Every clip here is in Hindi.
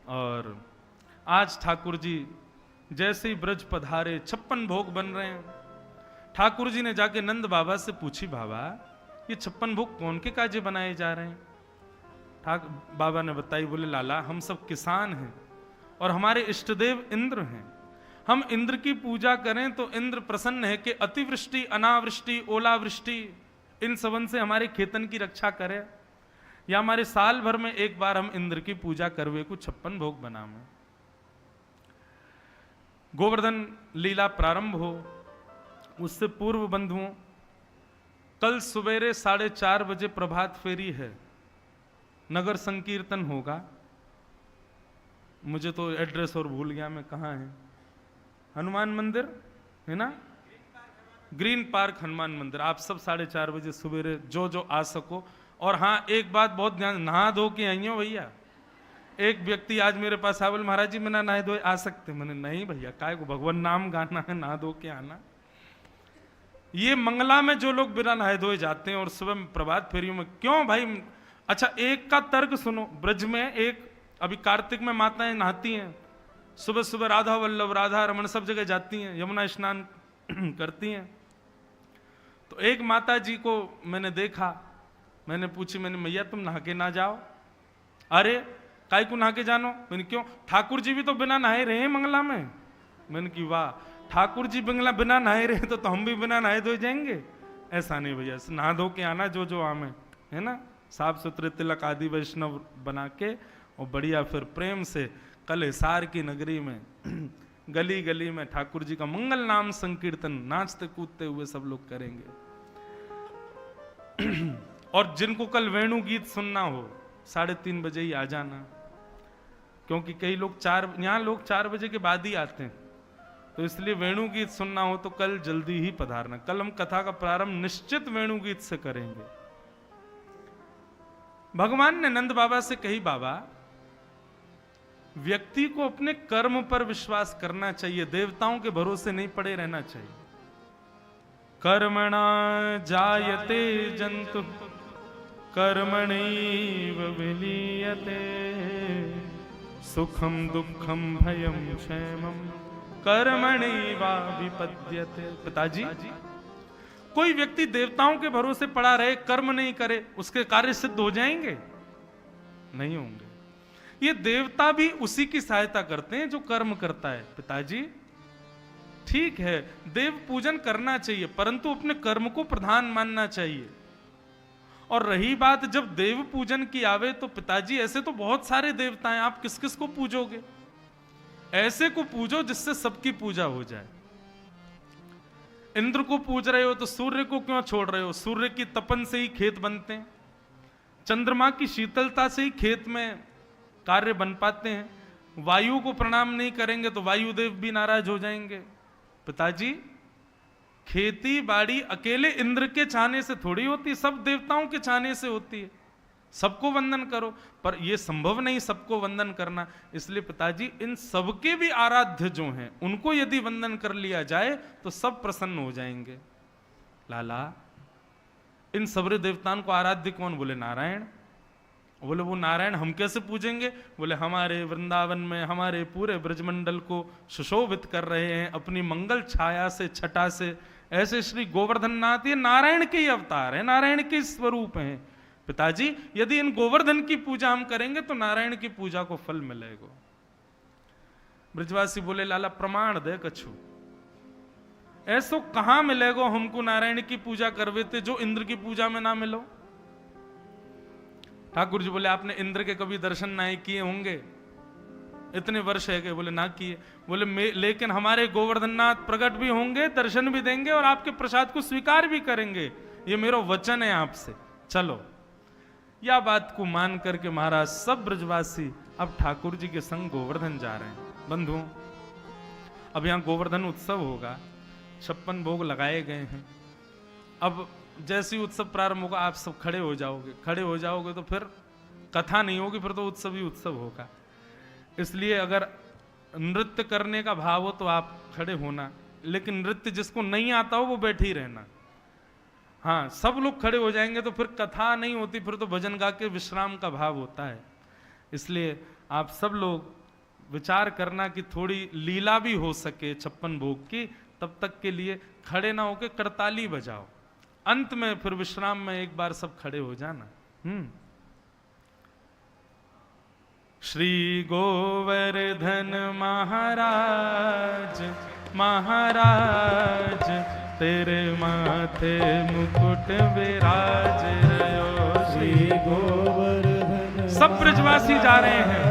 और आज ठाकुर जी जैसे ही ब्रज पधारे 56 भोग बन रहे हैं। ठाकुर जी ने जाके नंद बाबा से पूछी, बाबा ये 56 भोग कौन के काजे बनाए जा रहे हैं? बाबा ने बताई, बोले लाला हम सब किसान हैं और हमारे इष्टदेव इंद्र हैं। हम इंद्र की पूजा करें तो इंद्र प्रसन्न है कि अतिवृष्टि, अनावृष्टि, ओलावृष्टि इन सबन से हमारे खेतन की रक्षा करे, या हमारे साल भर में एक बार हम इंद्र की पूजा करवे को 56 भोग बनावे। गोवर्धन लीला प्रारंभ हो उससे पूर्व बंधुओं, कल सवेरे 4:30 बजे प्रभात फेरी है, नगर संकीर्तन होगा। मुझे तो एड्रेस और भूल गया मैं, कहाँ है? हनुमान मंदिर है ना, ग्रीन पार्क हनुमान मंदिर। आप सब 4:30 बजे सवेरे जो जो आ सको। और हाँ, एक बात बहुत ध्यान, नहा धो के आई हो भैया। एक व्यक्ति आज मेरे पास आवल, महाराज जी बिना नहाए धोए आ सकते? मैंने नहीं भैया, काय को भगवान नाम गाना है, नहा धो के आना। ये मंगला में जो लोग बिना नहाए धोए जाते हैं और सुबह प्रभात फेरियों में, क्यों भाई? अच्छा, एक का तर्क सुनो। ब्रज में एक अभी कार्तिक में माताएं नहाती हैं, सुबह सुबह राधा वल्लभ, राधा रमन सब जगह जाती हैं, यमुना स्नान करती हैं। तो एक माता जी को मैंने देखा, मैंने पूछी, मैंने मैया तुम नहा के ना जाओ? अरे काय को नहा के जानो? मैंने क्यों? ठाकुर जी भी तो बिना नहाए रहे हैं मंगला में। मैंने की वाह, ठाकुर जी बिना नहाए रहे तो हम भी बिना नहाए धोए जाएंगे? ऐसा नहीं भैया, नहा धो के आना जो जो आमे, है ना, साफ सुथरे तिलक आदि वैष्णव बना के, और बढ़िया फिर प्रेम से कल हिसार की नगरी में गली गली में ठाकुर जी का मंगल नाम संकीर्तन नाचते कूदते हुए सब लोग करेंगे। और जिनको कल वेणु गीत सुनना हो 3:30 बजे ही आ जाना, क्योंकि कई लोग यहाँ लोग 4 बजे के बाद ही आते हैं, तो इसलिए वेणु गीत सुनना हो तो कल जल्दी ही पधारना। कल हम कथा का प्रारंभ निश्चित वेणु गीत से करेंगे। भगवान ने नंद बाबा से कही, बाबा व्यक्ति को अपने कर्म पर विश्वास करना चाहिए, देवताओं के भरोसे नहीं पड़े रहना चाहिए। कर्मणा जायते जंतु कर्मणैव विलीयते, सुखम दुखम भयम क्षेमम कर्मणैवाभिपद्यते। पिताजी, कोई व्यक्ति देवताओं के भरोसे पड़ा रहे, कर्म नहीं करे, उसके कार्य सिद्ध हो जाएंगे? नहीं होंगे। ये देवता भी उसी की सहायता करते हैं जो कर्म करता है। पिताजी ठीक है, देव पूजन करना चाहिए, परंतु अपने कर्म को प्रधान मानना चाहिए। और रही बात जब देव पूजन की आवे, तो पिताजी ऐसे तो बहुत सारे देवता हैं, आप किस किस को पूजोगे? ऐसे को पूजो जिससे सबकी पूजा हो जाए। इंद्र को पूज रहे हो तो सूर्य को क्यों छोड़ रहे हो? सूर्य की तपन से ही खेत बनते हैं, चंद्रमा की शीतलता से ही खेत में कार्य बन पाते हैं। वायु को प्रणाम नहीं करेंगे तो वायुदेव भी नाराज हो जाएंगे। पिताजी, खेती बाड़ी अकेले इंद्र के चाहने से थोड़ी होती, सब देवताओं के चाहने से होती है। सबको वंदन करो, पर यह संभव नहीं सबको वंदन करना। इसलिए पिताजी, इन सबके भी आराध्य जो हैं उनको यदि वंदन कर लिया जाए तो सब प्रसन्न हो जाएंगे। लाला, इन सबरे देवताओं को आराध्य कौन? बोले नारायण। बोले वो नारायण हम कैसे पूजेंगे? बोले हमारे वृंदावन में हमारे पूरे ब्रजमंडल को सुशोभित कर रहे हैं अपनी मंगल छाया से, छटा से। ऐसे श्री गोवर्धन नाथ ये नारायण के ही अवतार है, नारायण के स्वरूप हैं। पिताजी, यदि इन गोवर्धन की पूजा हम करेंगे तो नारायण की पूजा को फल मिलेगा। ब्रजवासी बोले लाला प्रमाण दे कछु, ऐसो कहां मिलेगा हमको नारायण की पूजा करवे थे जो इंद्र की पूजा में ना मिलो? ठाकुर जी बोले आपने इंद्र के कभी दर्शन नहीं किए होंगे, इतने वर्ष है गए। बोले ना किए। बोले लेकिन हमारे गोवर्धननाथ प्रकट भी होंगे, दर्शन भी देंगे और आपके प्रसाद को स्वीकार भी करेंगे, ये मेरा वचन है आपसे। चलो, या बात को मान करके महाराज सब ब्रजवासी अब ठाकुर जी के संग गोवर्धन जा रहे हैं। बंधुओं, अब यहां गोवर्धन उत्सव होगा, 56 भोग लगाए गए हैं। अब जैसे ही उत्सव प्रारंभ होगा आप सब खड़े हो जाओगे। खड़े हो जाओगे तो फिर कथा नहीं होगी, फिर तो उत्सव ही उत्सव होगा। इसलिए अगर नृत्य करने का भाव हो तो आप खड़े होना, लेकिन नृत्य जिसको नहीं आता हो वो बैठे ही रहना। हाँ, सब लोग खड़े हो जाएंगे तो फिर कथा नहीं होती, फिर तो भजन गा के विश्राम का भाव होता है। इसलिए आप सब लोग विचार करना कि थोड़ी लीला भी हो सके 56 भोग की, तब तक के लिए खड़े ना होके करताली बजाओ। अंत में फिर विश्राम में एक बार सब खड़े हो जाना। श्री गोवर्धन महाराज महाराज तेरे माथे मुकुट विराज रहो। श्री गोवर्धन सब ब्रजवासी जा रहे हैं,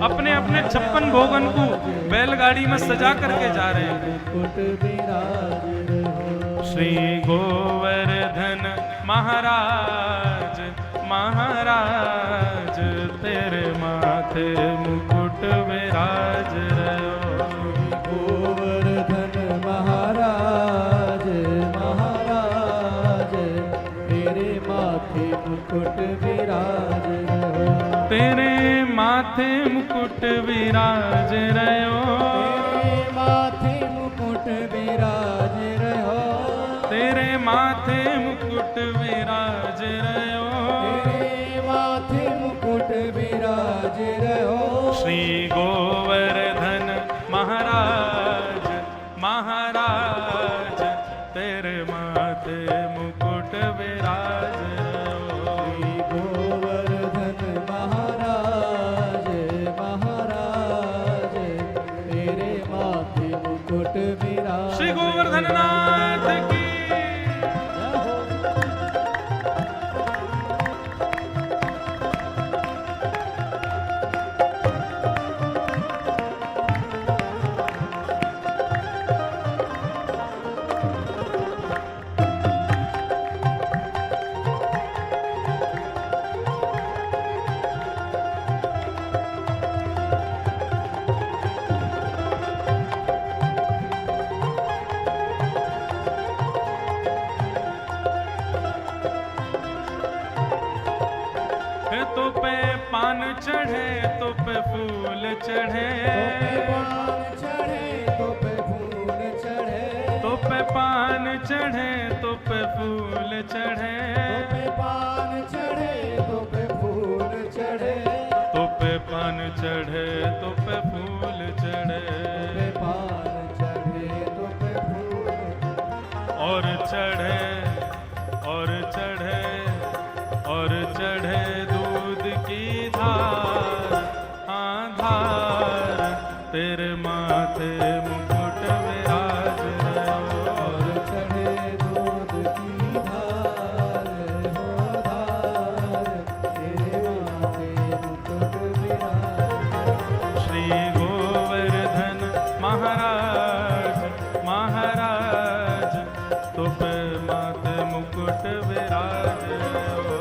अपने अपने 56 भोगन को बैलगाड़ी में सजा करके जा रहे हैं। श्री गोवर्धन महाराज महाराज तेरे माथे मुकुट विराज रहो। गोवर्धन महाराज महाराज तेरे माथे मुकुट विराज रहो। तेरे माथे मुकुट विराज रहो। तेरे माथे मुकुट विराज रहो। तेरे माथे मुकुट विराज रहो। तेरे माथे मुकुट विराज रहो। श्री गोवर्धन महाराज महाराज तेरे माथे मुकुट विराज रहो। श्री गोवर्धन महाराज महाराज तेरे माथे मुकुट विराज। श्री गोवर्धन नाथ की तो पे पान चढ़े तो पे फूल चढ़े। तो पे फूल चढ़े। तो पे पान चढ़े तो पे फूल चढ़े। तो पे पान चढ़े तो पे फूल चढ़े। तो पे पान चढ़े तो पे फूल चढ़े। पे पान चढ़े तो पे फूल और चढ़े और चढ़े और चढ़े दूध की धार। हाँ धार तेरे माथे मुकुट विराज रहो। और चढ़े दूध की धार हो धार तेरे माथे मुकुट विराज। श्री गोवर्धन महाराज महाराज तो पे माथे मुकुट विराज रहो।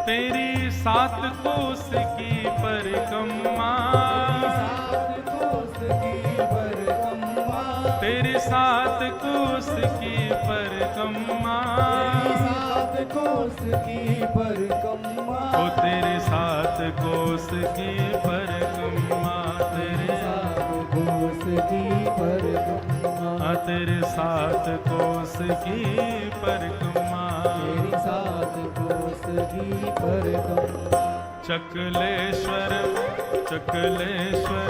तेरी 7 कोस की परिक्रमा। तेरी 7 कोस की परिक्रमा। ओ तेरे 7 कोस की परिक्रमा। तेरे 7 कोस की परिक्रमा। तेरे 7 कोस की परिक्रमा। तेरी 7 कोस की परिक्रमा। चकलेश्वर चकलेश्वर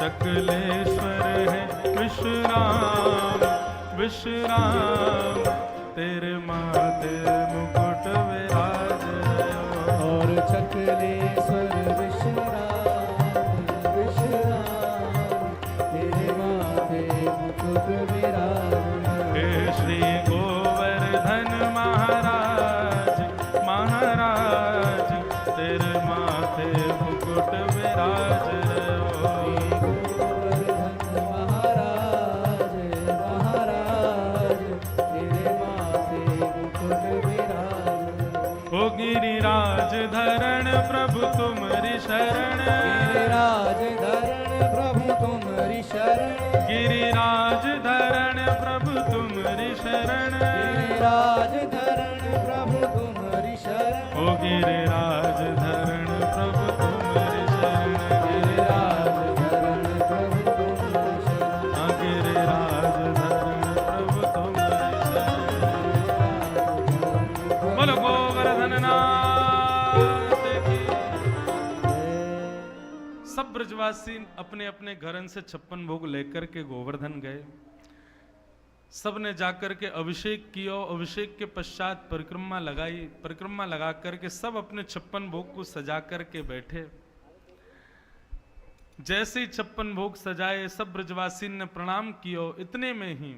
चकलेश्वर है विश्राम विश्राम तेरे माथे मुकुट विराज रहो। और चकलेश्वर विश्राम विश्राम तेरे माथे मुकुट विराज रहो। हे श्री गोवर्धन महाराज महाराज तेरे माथे मुकुट विराज रहो। गोवर्धन महाराज महाराज तेरे माथे मुकुट विराज रहो। ओ गिरिराज धरण प्रभु तुम्हारी शरण। गिरिराज धरण प्रभु तुम्हारी शरण। गिरिराज धरण प्रभु तुम्हारी शरण। गिरिराज धरण प्रभु तुम्हारी शरण। ओ गिरिराज धरण प्रभु तुम्हारी शरण। गिरिराज धरण प्रभु तुम्हारी शरण। गिरिराज धरण प्रभु ब्रजवासी अपने अपने घरन से 56 भोग लेकर के गोवर्धन गए। सब ने जाकर के अभिषेक किया। अभिषेक के पश्चात परिक्रमा लगाई। परिक्रमा लगा करके सब अपने 56 भोग को सजा करके बैठे। जैसे ही 56 भोग सजाए, सब ब्रजवासी ने प्रणाम कियो। इतने में ही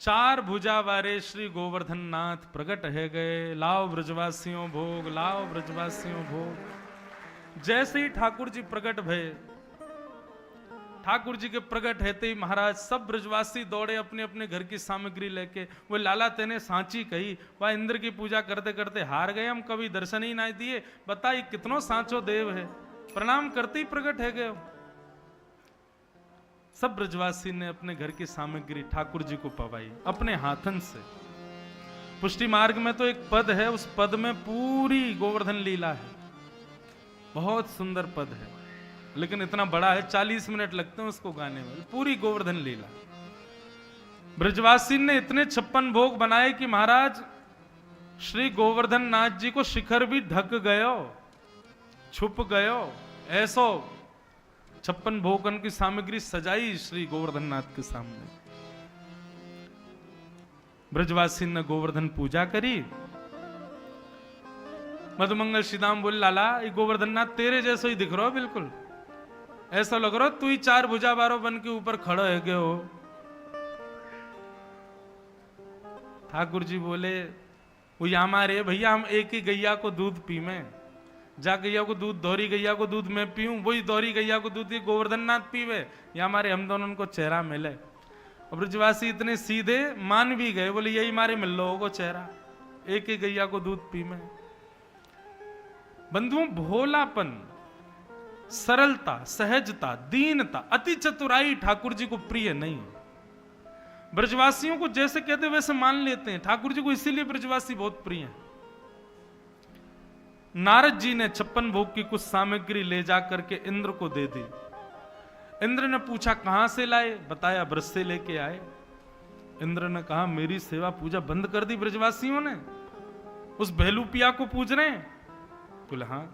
4 भुजा वारे श्री गोवर्धन नाथ प्रकट है गए। लाओ ब्रजवासियों भोग, लाओ ब्रजवासियों भोग। जैसे ही ठाकुर जी प्रकट भये, ठाकुर जी के प्रकट हेते ही महाराज सब ब्रजवासी दौड़े अपने अपने घर की सामग्री लेके। वो लाला तेने सांची कही, वह इंद्र की पूजा करते करते हार गए, हम कभी दर्शन ही ना दिए। बताइए कितनो सांचो देव है, प्रणाम करते ही प्रकट है गए। सब ब्रजवासी ने अपने घर की सामग्री ठाकुर जी को पवाई अपने हाथन से। पुष्टि मार्ग में तो एक पद है, उस पद में पूरी गोवर्धन लीला है। बहुत सुंदर पद है, लेकिन इतना बड़ा है 40 मिनट लगते हैं उसको गाने में। पूरी गोवर्धन लीला ब्रजवासी ने इतने 56 भोग बनाए कि महाराज श्री गोवर्धन नाथ जी को शिखर भी ढक गयो, छुप गयो। ऐसो 56 भोगन की सामग्री सजाई श्री गोवर्धन नाथ के सामने। ब्रजवासी ने गोवर्धन पूजा करी। मधुमंगल श्रीदाम बोले लाला ये गोवर्धन नाथ तेरे जैसा ही दिख रहा हो, बिल्कुल ऐसा लग रहा तू ही 4 भुजा बारो बन के ऊपर खड़ो है गए हो। ठाकुर जी बोले वो यहाँ हमारे भैया हम एक ही गैया को दूध पी में, जा गैया को दूध, दोहरी गैया को दूध मैं पीऊं, वही दोहरी गैया को दूध गोवर्धन नाथ पीवे, या हमारे हम दोनों को चेहरा मिले। और ब्रजवासी इतने सीधे मान भी गए, बोले यही हमारे मिल लो को चेहरा, एक ही गैया को दूध पी में। बंधुओं भोलापन, सरलता, सहजता, दीनता, अति चतुराई ठाकुर जी को प्रिय नहीं। ब्रजवासियों को जैसे कहते वैसे मान लेते हैं, ठाकुर जी को इसीलिए ब्रजवासी बहुत प्रिय हैं। नारद जी ने 56 भोग की कुछ सामग्री ले जाकर के इंद्र को दे दी। इंद्र ने पूछा कहां से लाए, बताया ब्रज से लेके आए। इंद्र ने कहा मेरी सेवा पूजा बंद कर दी ब्रजवासियों ने, उस भेलूपिया को पूज रहे हैं। बोले हाँ।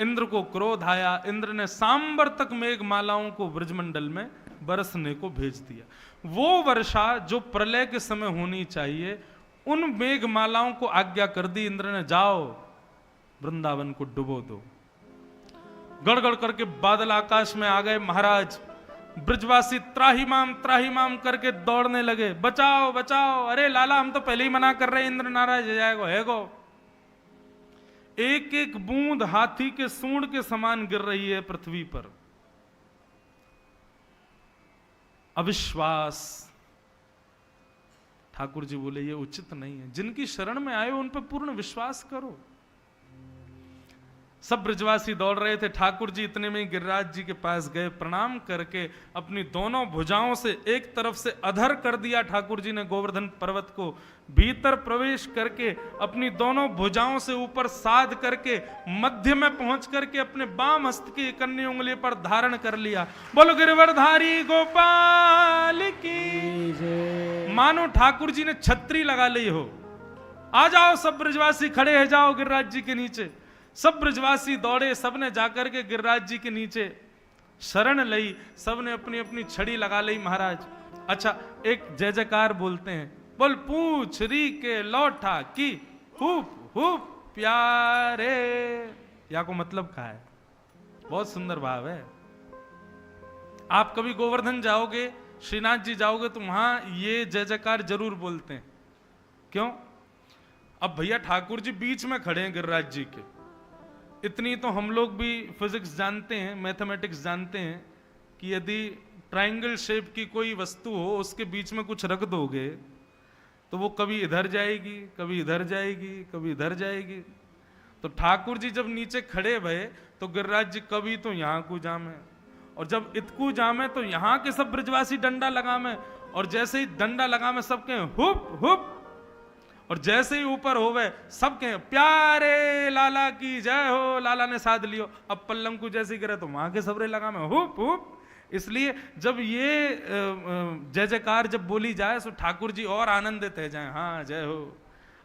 इंद्र को क्रोध आया। इंद्र ने सांबर तक मेघमालाओं को ब्रजमंडल में बरसने को भेज दिया। वो वर्षा जो प्रलय के समय होनी चाहिए, उन मेघमालाओं को आज्ञा कर दी इंद्र ने, जाओ वृंदावन को डुबो दो। गड़गड़ करके बादल आकाश में आ गए। महाराज ब्रजवासी त्राहिमाम करके दौड़ने लगे, बचाओ बचाओ, अरे लाला हम तो पहले ही मना कर रहे, इंद्र नाराज हो जाएगा है गो। एक एक बूंद हाथी के सूंड के समान गिर रही है पृथ्वी पर। अविश्वास। ठाकुर जी बोले ये उचित नहीं है, जिनकी शरण में आए उन पर पूर्ण विश्वास करो। सब ब्रजवासी दौड़ रहे थे। ठाकुर जी इतने में गिरिराज जी के पास गए, प्रणाम करके अपनी दोनों भुजाओं से एक तरफ से अधर कर दिया ठाकुर जी ने गोवर्धन पर्वत को, भीतर प्रवेश करके अपनी दोनों भुजाओं से ऊपर साध करके मध्य में पहुंच करके अपने बाम हस्त की कन्नी उंगली पर धारण कर लिया। बोलो गिरवरधारी गोपाल की। मानो ठाकुर जी ने छतरी लगा ली हो। आ जाओ सब ब्रजवासी, खड़े है जाओ गिरिराज जी के नीचे। सब ब्रजवासी दौड़े, सबने जाकर के गिरिराज जी के नीचे शरण लई, सबने अपनी अपनी छड़ी लगा ली। महाराज अच्छा एक जय जयकार बोलते हैं, बोल पूछ री के लौटा की हुप हुप प्यारे। या को मतलब क्या है? बहुत सुंदर भाव है। आप कभी गोवर्धन जाओगे, श्रीनाथ जी जाओगे तो वहां ये जय जयकार जरूर बोलते हैं। क्यों? अब भैया ठाकुर जी बीच में खड़े हैं गिरिराज जी के। इतनी तो हम लोग भी फिजिक्स जानते हैं, मैथमेटिक्स जानते हैं कि यदि ट्रायंगल शेप की कोई वस्तु हो, उसके बीच में कुछ रख दोगे तो वो कभी इधर जाएगी, कभी इधर जाएगी, कभी इधर जाएगी। तो ठाकुर जी जब नीचे खड़े भये तो गिरिराज जी कभी तो यहाँ को जामे, और जब इतकू जामे तो यहाँ के सब ब्रजवासी डंडा लगामे, और जैसे ही डंडा लगामे सबके हुप हुप, और जैसे ही ऊपर होवे सबके प्यारे लाला की जय हो, लाला ने साध लियो। अब पल्लम को जैसे गिरे तो वहां के सबरे लगा में हुप हुप। इसलिए जब ये जय जयकार जब बोली जाए तो ठाकुर जी और आनंदित है जाए, हाँ जय हो,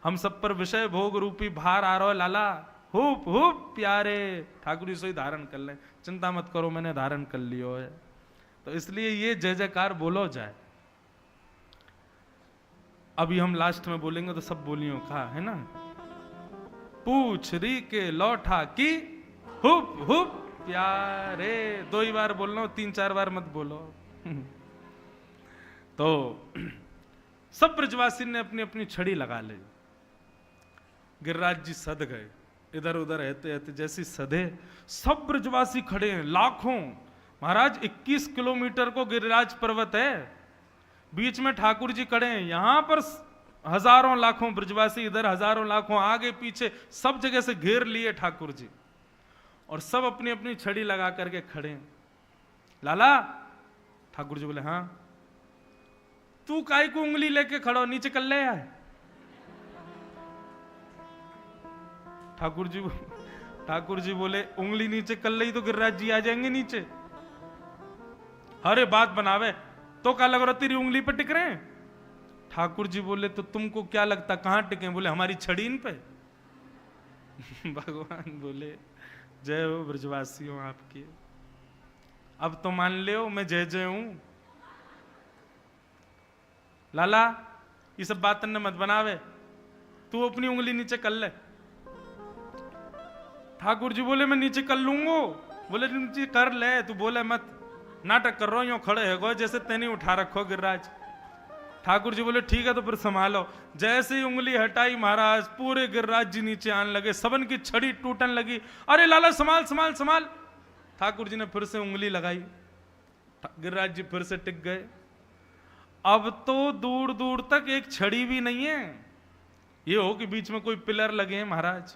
हम सब पर विषय भोग रूपी भार आ रहा है लाला, हुप हुप प्यारे। ठाकुर जी सोई धारण कर लें, चिंता मत करो मैंने धारण कर लियो है। तो इसलिए ये जय जयकार बोलो जाए। अभी हम लास्ट में बोलेंगे तो सब बोलियों का है ना। पूछ री के लौठा की हुप हुप प्यारे। 2 ही बार बोलना, 3-4 बार मत बोलो। तो सब ब्रजवासी ने अपनी अपनी छड़ी लगा ली। गिरिराज जी सद गए, इधर उधर रहते रहते जैसी सदे, सब ब्रजवासी खड़े हैं लाखों। महाराज 21 किलोमीटर को गिरिराज पर्वत है, बीच में ठाकुर जी खड़े हैं। यहां पर हजारों लाखों ब्रजवासी, इधर हजारों लाखों, आगे पीछे सब जगह से घेर लिए ठाकुर जी, और सब अपनी अपनी छड़ी लगा करके खड़े हैं। लाला, ठाकुर जी बोले हाँ। तू काई को उंगली लेके खड़ो, नीचे कर ले यार। ठाकुर जी बोले उंगली नीचे कर ली तो गिरिराज जी आ जाएंगे नीचे। अरे बात बनावे तो क्या लग रहा तेरी उंगली पे टिक रहे हैं। ठाकुर जी बोले तो तुमको क्या लगता कहां टिके? बोले हमारी छड़ी इन पे। भगवान बोले जय हो ब्रजवासियों आपकी, अब तो मान लियो मैं जय जय हूं। लाला ये सब बात ने मत बनावे, तू अपनी उंगली नीचे कर ले। ठाकुर जी बोले मैं नीचे कर लूंगो। बोले नीचे कर ले, तू बोले मत, नाटक कर रहा हूं, यूं खड़े है गो जैसे तेने उठा रखो गिरिराज। ठाकुर जी बोले ठीक है तो फिर संभालो। जैसे ही उंगली हटाई महाराज, पूरे गिरिराज जी नीचे आने लगे, सबन की छड़ी टूटने लगी। अरे लाला संभाल संभाल संभाल। ठाकुर जी ने फिर से उंगली लगाई, गिरिराज जी फिर से टिक गए। अब तो दूर दूर तक एक छड़ी भी नहीं है, ये हो कि बीच में कोई पिलर लगे हैं महाराज।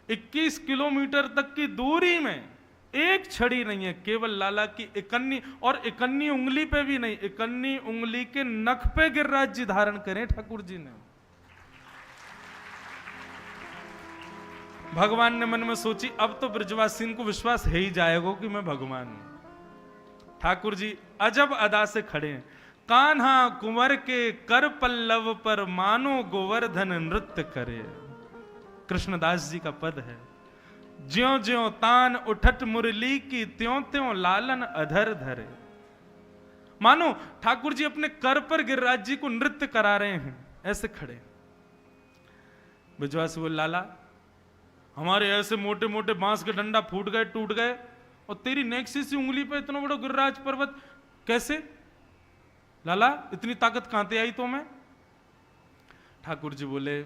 21 किलोमीटर तक की दूरी में एक छड़ी नहीं है, केवल लाला की इकन्नी, और इकन्नी उंगली पे भी नहीं, इकन्नी उंगली के नख पे गिरिराज जी धारण करें ठाकुर जी ने। भगवान ने मन में सोची अब तो ब्रजवासी को विश्वास है ही जाएगा कि मैं भगवान हूं। ठाकुर जी अजब अदा से खड़े हैं। कान्हा कुंवर के कर पल्लव पर मानो गोवर्धन नृत्य करे। कृष्णदास जी का पद है। ज्यों ज्यों तान उठट मुरली की, त्यों त्यों लालन अधर धरे। मानो ठाकुर जी अपने कर पर गिरिराज जी को नृत्य करा रहे हैं, ऐसे खड़े। ब्रजवासी बोले लाला हमारे ऐसे मोटे मोटे बांस के डंडा फूट गए टूट गए, और तेरी नेक्सी सी उंगली पे इतना बड़ा गिरिराज पर्वत कैसे? लाला इतनी ताकत कहां से आई तो मैं? ठाकुर जी बोले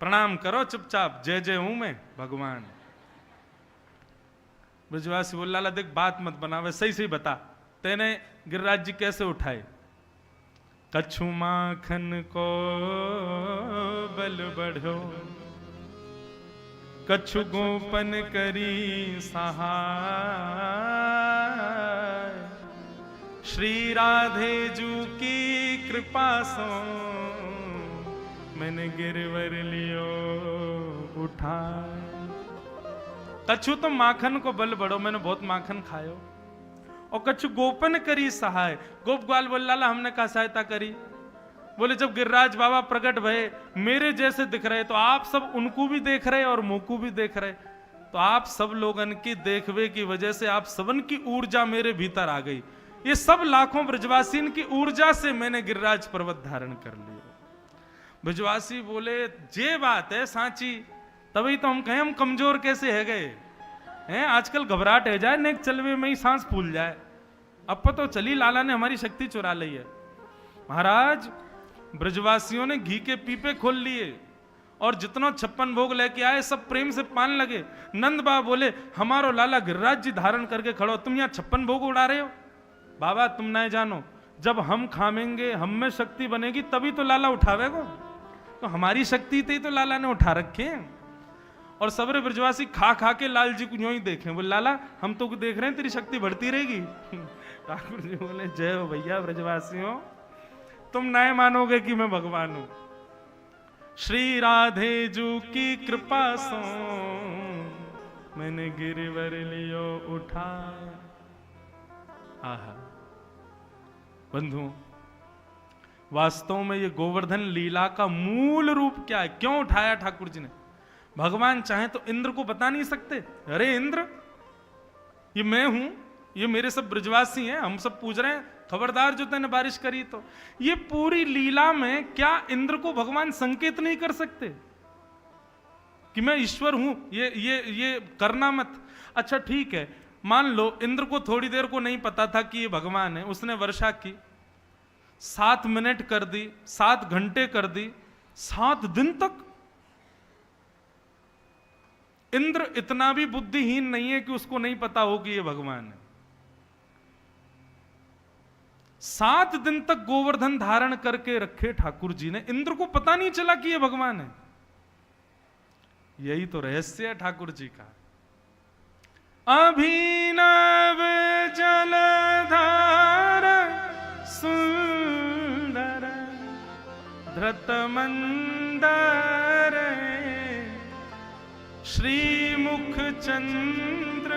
प्रणाम करो चुपचाप, जय जय हूं मैं भगवान। ब्रजवासी बोले लाला देख बात मत बनावे, सही सही बता तेने गिरिराज जी कैसे उठाए? कछु माखन को बल बढ़ो, कछु गोपन करी सहाय। श्री राधे जू की कृपा सो, मैंने गिरवर लियो उठा। कछु तो माखन को बल बढ़ो, मैंने बहुत माखन खायो, और कछु गोपन करी सहाय। गोप ग्वाल बोल लाला हमने कहा सहायता करी? बोले जब गिरिराज बाबा प्रकट भये मेरे जैसे दिख रहे, तो आप सब उनको भी देख रहे और मुझको भी देख रहे, तो आप सब लोगन की देखवे की वजह से आप सबन की ऊर्जा मेरे भीतर आ गई। ये सब लाखों ब्रजवासी की ऊर्जा से मैंने गिरिराज पर्वत धारण कर लिया। ब्रजवासी बोले जे बात है सांची, तभी तो हम कहें हम कमजोर कैसे है गए हैं। आजकल घबराहट है जाए, नेक चलवे में ही सांस फूल जाए। अब तो चली लाला ने हमारी शक्ति चुरा ली है। महाराज ब्रजवासियों ने घी के पीपे खोल लिए और जितना 56 भोग लेके आए सब प्रेम से पान लगे। नंद बाबा बोले हमारो लाला गिरिराज जी धारण करके खड़ो, तुम यहाँ 56 भोग उड़ा रहे हो। बाबा तुम नहीं जानो, जब हम खामेंगे हम में शक्ति बनेगी तभी तो लाला उठावेगा, तो हमारी शक्ति थी तो लाला ने उठा रखे हैं। और सबरे ब्रजवासी खा खा के लाल जी को यूं ही देखें, बोले लाला हम तो देख रहे हैं तेरी शक्ति बढ़ती रहेगी। ठाकुर जी बोले जय हो भैया ब्रजवासियों, तुम नहीं मानोगे कि मैं भगवान हूं। श्री राधे जू की कृपा सो, मैंने गिरवर लियो उठा। आहा बंधुओं, वास्तव में ये गोवर्धन लीला का मूल रूप क्या है? क्यों उठाया ठाकुर जी ने? भगवान चाहे तो इंद्र को बता नहीं सकते, अरे इंद्र ये मैं हूं, ये मेरे सब ब्रजवासी हैं, हम सब पूज रहे हैं, खबरदार जो तूने बारिश करी तो। ये पूरी लीला में क्या इंद्र को भगवान संकेत नहीं कर सकते कि मैं ईश्वर हूं, ये करना मत। अच्छा ठीक है, मान लो इंद्र को थोड़ी देर को नहीं पता था कि ये भगवान है, उसने वर्षा की, 7 मिनट कर दी, 7 घंटे कर दी, 7 दिन तक। इंद्र इतना भी बुद्धिहीन नहीं है कि उसको नहीं पता हो कि ये भगवान है। 7 दिन तक गोवर्धन धारण करके रखे ठाकुर जी ने, इंद्र को पता नहीं चला कि ये भगवान है। यही तो रहस्य है ठाकुर जी का। अभिनव जलधार सुंदर धृत मंदर श्रीमुख चंद्र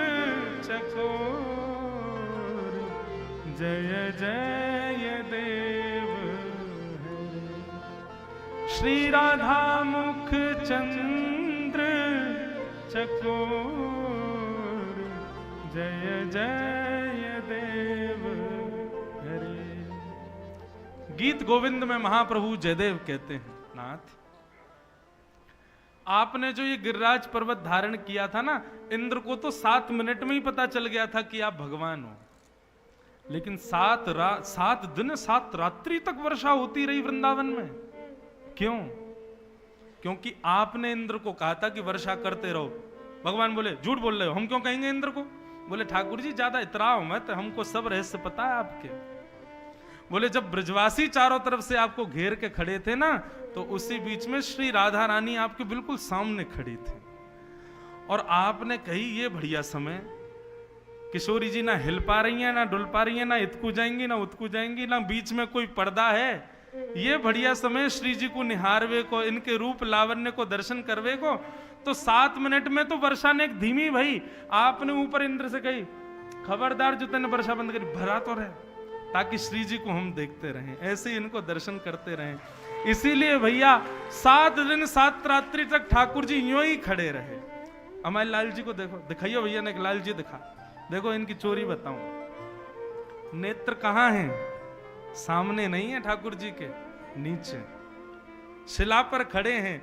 चकोर जय जय देव हरे। श्री राधा मुख चंद्र चकोर जय जय देव हरे। गीत गोविंद में महाप्रभु जयदेव कहते हैं, नाथ आपने जो ये गिरिराज पर्वत धारण किया था ना, इंद्र को तो 7 मिनट में ही पता चल गया था कि आप भगवान हो, लेकिन 7 दिन 7 रात्रि तक वर्षा होती रही वृंदावन में। क्यों? क्योंकि आपने इंद्र को कहा था कि वर्षा करते रहो। भगवान बोले झूठ बोल रहे हो, हम क्यों कहेंगे इंद्र को? बोले ठाकुर जी ज्यादा इतराओ मत, हमको सब रहस्य पता है आपके। बोले जब ब्रजवासी चारों तरफ से आपको घेर के खड़े थे ना, तो उसी बीच में श्री राधा रानी आपके बिल्कुल सामने खड़ी थी, और आपने कही ये बढ़िया समय, किशोरी जी ना हिल पा रही हैं, ना डुल पा रही हैं, ना इतकू जाएंगी ना उतकू जाएंगी, ना बीच में कोई पर्दा है, ये बढ़िया समय श्री जी को निहारवे को, इनके रूप लावण्य को दर्शन करवे को। तो 7 मिनट में तो वर्षा ने एक धीमी भई, आपने ऊपर इंद्र से कही खबरदार जो तेने वर्षा बंद करी, भरा तो रहे, ताकि श्री जी को हम देखते रहें, ऐसे इनको दर्शन करते रहें। इसीलिए भैया 7 दिन 7 रात्रि तक ठाकुर जी यूं ही खड़े रहे। हमारे लाल जी को देखो, दिखाइयो भैया ने, लाल जी दिखा, देखो इनकी चोरी बताऊं, नेत्र कहां हैं? सामने नहीं है ठाकुर जी के, नीचे शिला पर खड़े हैं,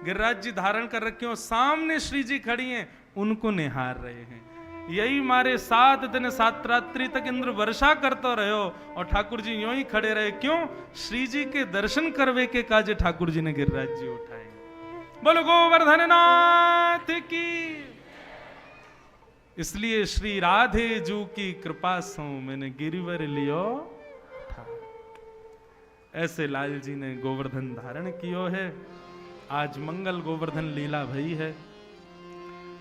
गिरिराज जी धारण कर रखे हो, सामने श्री जी खड़ी हैं, उनको निहार रहे हैं। यही मारे 7 दिन 7 रात्रि तक इंद्र वर्षा करते रहे हो, और ठाकुर जी यूं ही खड़े रहे। क्यों? श्री जी के दर्शन करवे के काजे ठाकुर जी ने गिरिराज जी उठाए। बोलो गोवर्धन नाथ की। इसलिए श्री राधे जू की कृपा सो मैंने गिरिवर लियो था। ऐसे लाल जी ने गोवर्धन धारण कियो है। आज मंगल गोवर्धन लीला भई है।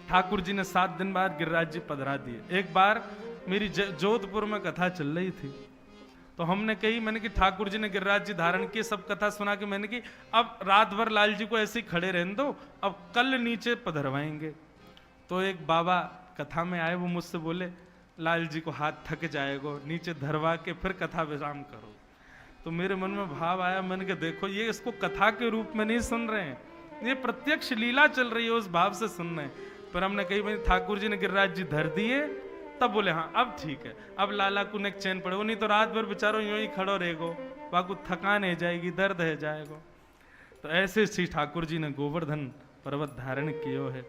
ठाकुर जी ने 7 दिन बाद गिरिराज जी पधरा दिए। एक बार मेरी जोधपुर में कथा चल रही थी, तो हमने कही, मैंने कि ठाकुर जी ने गिरिराज जी धारण किए, सब कथा सुना के मैंने कि अब रात भर लाल जी को ऐसे ही खड़े रहने दो, अब कल नीचे पधरवाएंगे। तो एक बाबा कथा में आए, वो मुझसे बोले लाल जी को हाथ थक जाएगा, नीचे धरवा के फिर कथा विराम करो। तो मेरे मन में भाव आया, मैंने कहा देखो ये इसको कथा के रूप में नहीं सुन रहे हैं, ये प्रत्यक्ष लीला चल रही है, उस भाव से सुन रहे हैं। पर हमने कही भाई ठाकुर जी ने गिरिराज जी धर दिए, तब बोले हाँ अब ठीक है, अब लाला को ने चैन पड़ेगा, नहीं तो रात भर बेचारो यूं ही खड़ो रहेगो, वाकू थकान है जाएगी, दर्द है जाएगा। तो ऐसे श्री ठाकुर जी ने गोवर्धन पर्वत धारण कियो है।